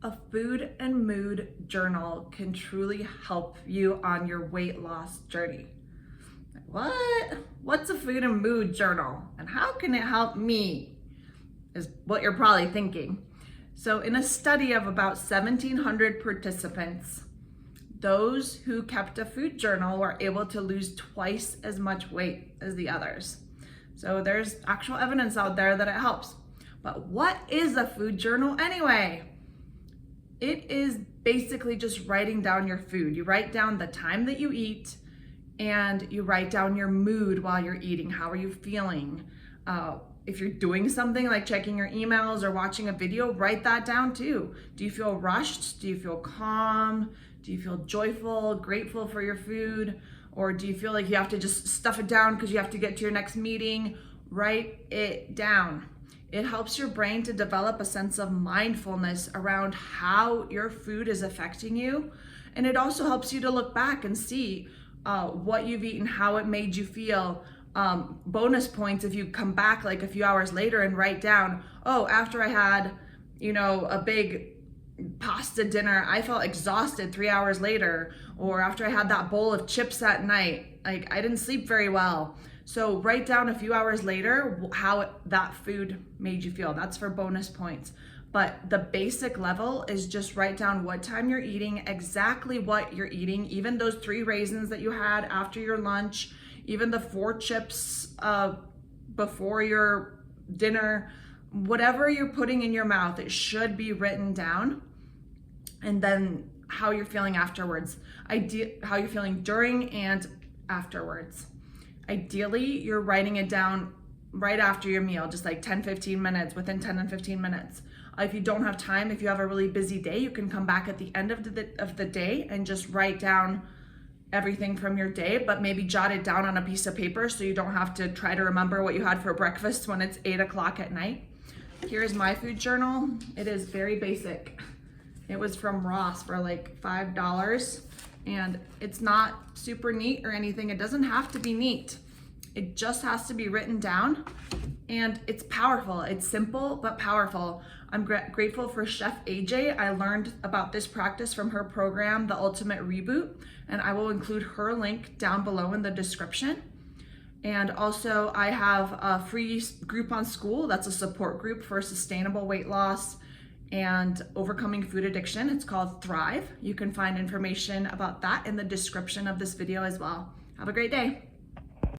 A food and mood journal can truly help you on your weight loss journey. What? What's a food and mood journal? And how can it help me? Is what you're probably thinking. So in a study of about 1,700 participants, those who kept a food journal were able to lose twice as much weight as the others. So there's actual evidence out there that it helps. But what is a food journal anyway? It is basically just writing down your food. You write down the time that you eat and you write down your mood while you're eating. How are you feeling? If you're doing something like checking your emails or watching a video, write that down too. Do you feel rushed? Do you feel calm? Do you feel joyful, grateful for your food? Or do you feel like you have to just stuff it down because you have to get to your next meeting? Write it down. It helps your brain to develop a sense of mindfulness around how your food is affecting you. And it also helps you to look back and see what you've eaten, how it made you feel. Bonus points if you come back like a few hours later and write down, oh, after I had, a big pasta dinner, I felt exhausted 3 hours later. Or after I had that bowl of chips at night, like I didn't sleep very well. So write down a few hours later how that food made you feel. That's for bonus points. But the basic level is just write down what time you're eating, exactly what you're eating, even those 3 raisins that you had after your lunch, even the 4 chips before your dinner, whatever you're putting in your mouth, it should be written down. And then how you're feeling afterwards, how you're feeling during and afterwards. Ideally, you're writing it down right after your meal, just like 10-15 minutes, within 10 and 15 minutes. If you don't have time, if you have a really busy day, you can come back at the end of the day and just write down everything from your day, but maybe jot it down on a piece of paper so you don't have to try to remember what you had for breakfast when it's 8 o'clock at night. Here's my food journal. It is very basic. It was from Ross for like $5. And it's not super neat or anything. It doesn't have to be neat. It just has to be written down, and it's powerful. It's simple, but powerful. I'm grateful for Chef AJ. I learned about this practice from her program, The Ultimate Reboot, and I will include her link down below in the description. And also I have a free group on Skool. That's a support group for sustainable weight loss and overcoming food addiction. It's called Thrive. You can find information about that in the description of this video as well. Have a great day.